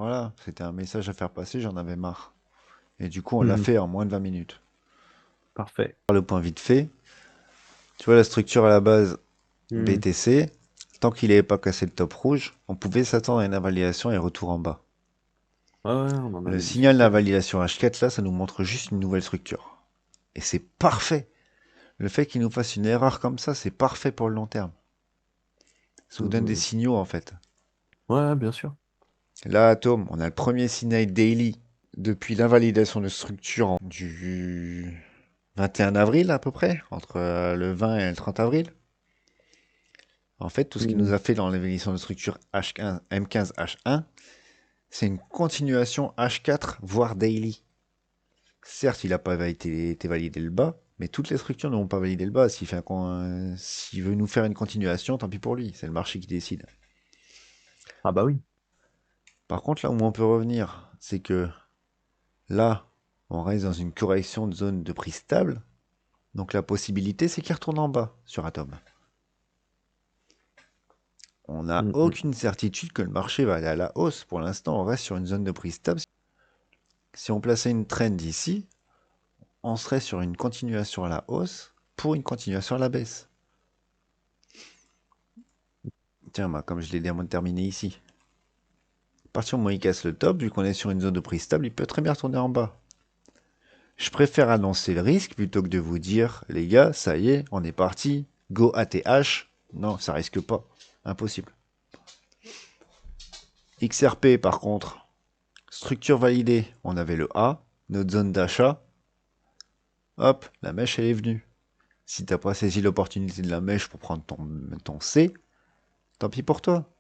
Voilà, c'était un message à faire passer, j'en avais marre. Et du coup, on l'a Mhm. fait en moins de 20 minutes. Parfait. Le point vite fait, tu vois la structure à la base Mhm. BTC, tant qu'il n'avait pas cassé le top rouge, on pouvait s'attendre à une invalidation et retour en bas. Ouais, ouais, on en Le avait signal discuté, ouais. d'invalidation H4, là, ça nous montre juste une nouvelle structure. Et c'est parfait. Le fait qu'il nous fasse une erreur comme ça, c'est parfait pour le long terme. Ça nous donne des Mhm. signaux en fait. Ouais, bien sûr. Là, Atom, on a le premier signal daily depuis l'invalidation de structure du 21 avril à peu près, entre le 20 et le 30 avril. En fait, tout ce qu'il nous Mhm. a fait dans l'évolution de structure H15, M15H1, c'est une continuation H4, voire daily. Certes, il n'a pas été validé le bas, mais toutes les structures n'ont pas validé le bas. S'il veut nous faire une continuation, tant pis pour lui, c'est le marché qui décide. Ah bah oui. Par contre, là où on peut revenir, c'est que là, on reste dans une correction de zone de prix stable. Donc la possibilité, c'est qu'il retourne en bas sur Atom. On n'a Mhm. aucune certitude que le marché va aller à la hausse. Pour l'instant, on reste sur une zone de prix stable. Si on plaçait une trend ici, on serait sur une continuation à la hausse pour une continuation à la baisse. Tiens, bah, comme je l'ai terminé ici. À partir du moment où il casse le top, vu qu'on est sur une zone de prix stable, il peut très bien retourner en bas. Je préfère annoncer le risque plutôt que de vous dire, les gars, ça y est, on est parti, go ATH. Non, ça risque pas. Impossible. XRP, par contre, structure validée. On avait le A, notre zone d'achat. Hop, la mèche, elle est venue. Si t'as pas saisi l'opportunité de la mèche pour prendre ton C, tant pis pour toi.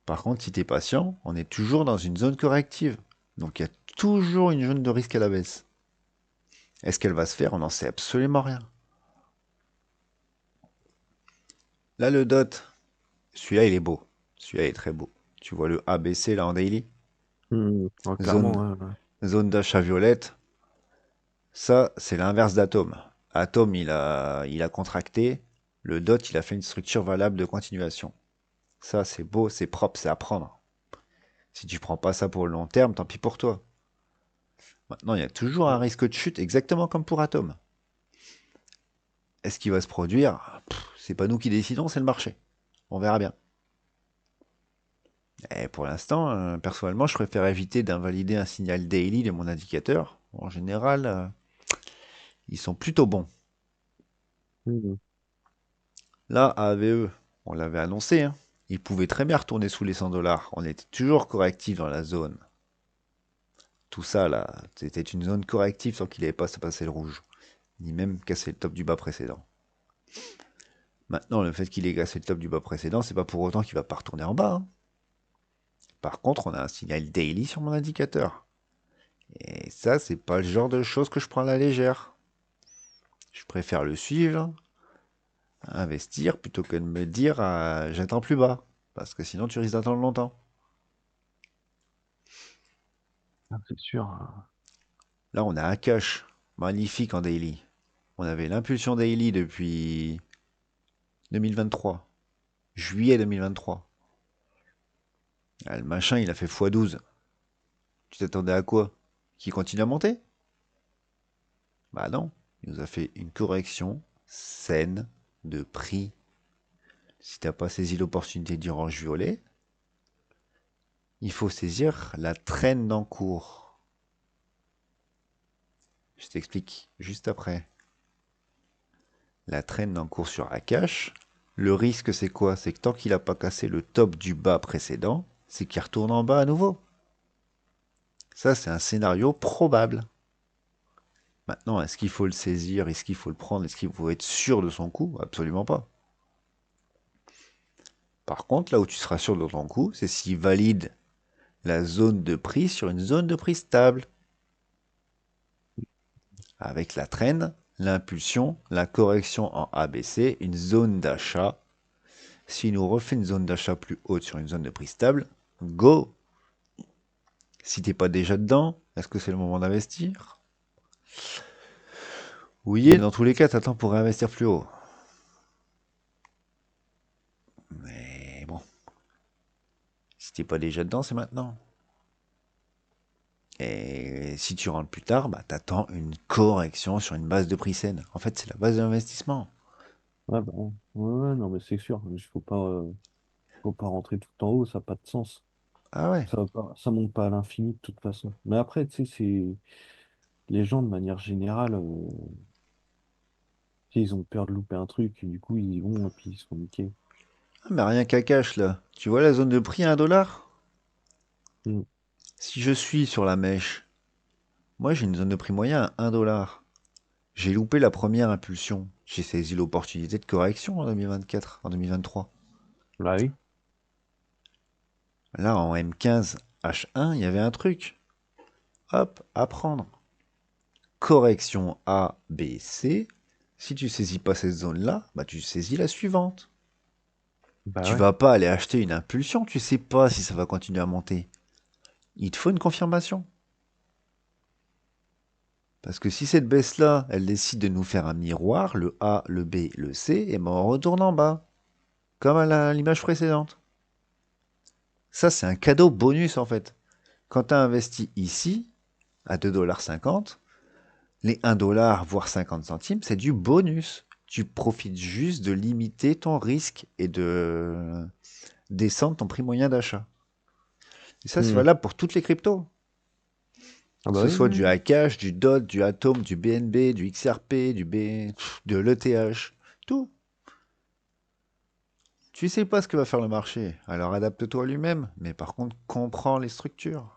Par contre, si t'es patient, on est toujours dans une zone corrective. Donc il y a toujours une zone de risque à la baisse. Est-ce qu'elle va se faire? On n'en sait absolument rien. Là, le dot, celui-là, il est beau. Celui-là est très beau. Tu vois le ABC là en daily? Mhm. Ouais, clairement, Zone, ouais, ouais. zone d'achat violette. Ça, c'est l'inverse d'Atom. Atom, il a contracté. Le dot, il a fait une structure valable de continuation. Ça, c'est beau, c'est propre, c'est à prendre. Si tu prends pas ça pour le long terme, tant pis pour toi. Maintenant, il y a toujours un risque de chute, exactement comme pour Atom. Est-ce qu'il va se produire? C'est pas nous qui décidons, c'est le marché. On verra bien. Et pour l'instant, personnellement, je préfère éviter d'invalider un signal daily de mon indicateur. En général, ils sont plutôt bons. Mhm. Là, AVE, on l'avait annoncé, hein, il pouvait très bien retourner sous les 100 dollars. On était toujours correctif dans la zone. Tout ça, là, c'était une zone corrective sans qu'il n'avait pas passé le rouge, ni même cassé le top du bas précédent. Maintenant, le fait qu'il ait cassé le top du bas précédent, c'est pas pour autant qu'il va pas retourner en bas, hein. Par contre, on a un signal daily sur mon indicateur. Et ça, c'est pas le genre de choses que je prends à la légère. Je préfère le suivre, investir, plutôt que de me dire j'attends plus bas. Parce que sinon, tu risques d'attendre longtemps. Ah, c'est sûr, hein. Là, on a un cash magnifique en daily. On avait l'impulsion daily depuis 2023, juillet 2023. Ah, le machin, il a fait x12. Tu t'attendais à quoi? Qu'il continue à monter? Bah non. Il nous a fait une correction saine de prix. Si t'as pas saisi l'opportunité du range violet, il faut saisir la traîne en cours. Je t'explique juste après. La traîne en cours sur Akash. Le risque, c'est quoi? C'est que tant qu'il n'a pas cassé le top du bas précédent, c'est qu'il retourne en bas à nouveau. Ça, c'est un scénario probable. Maintenant, est-ce qu'il faut le saisir? Est-ce qu'il faut le prendre? Est-ce qu'il faut être sûr de son coup? Absolument pas. Par contre, là où tu seras sûr de ton coup, c'est s'il valide la zone de prix sur une zone de prix stable. Avec la traîne, l'impulsion, la correction en ABC, une zone d'achat. S'il nous refait une zone d'achat plus haute sur une zone de prix stable, go! Si t'es pas déjà dedans, est-ce que c'est le moment d'investir? Oui, et dans tous les cas, t'attends pour réinvestir plus haut. Mais bon, si t'es pas déjà dedans, c'est maintenant. Et si tu rentres plus tard, bah, t'attends une correction sur une base de prix saine. En fait, c'est la base de l'investissement. Ouais, bah, ouais, ouais, non, mais c'est sûr. Faut pas rentrer tout en haut, ça n'a pas de sens. Ah ouais. Ça monte pas à l'infini de toute façon. Mais après, tu sais, c'est les gens de manière générale, tu sais, ils ont peur de louper un truc, et du coup, ils y vont et puis ils se font niquer. Ah, mais rien qu'à cash là. Tu vois la zone de prix à 1 $? Mm. Si je suis sur la mèche, moi j'ai une zone de prix moyen à 1 $. J'ai loupé la première impulsion. J'ai saisi l'opportunité de correction en 2024, en 2023. Bah oui. Là, en M15 H1, il y avait un truc. Hop, à prendre. Correction A, B, C. Si tu saisis pas cette zone-là, bah tu saisis la suivante. Bah Tu ouais. vas pas aller acheter une impulsion, tu sais pas si ça va continuer à monter. Il te faut une confirmation. Parce que si cette baisse-là, elle décide de nous faire un miroir, le A, le B, le C, et ben on retourne en bas, comme à l'image précédente. Ça, c'est un cadeau bonus en fait. Quand tu as investi ici, à 2,50 $, les 1 $, voire 50 centimes, c'est du bonus. Tu profites juste de limiter ton risque et de descendre ton prix moyen d'achat. Et ça, c'est Mm. valable pour toutes les cryptos. Ah Que bah ce oui, soit du oui. Hakash, du DOT, du Atom, du BNB, du XRP, de l'ETH, tout. Tu sais pas ce que va faire le marché, alors adapte-toi à lui-même, mais par contre comprends les structures.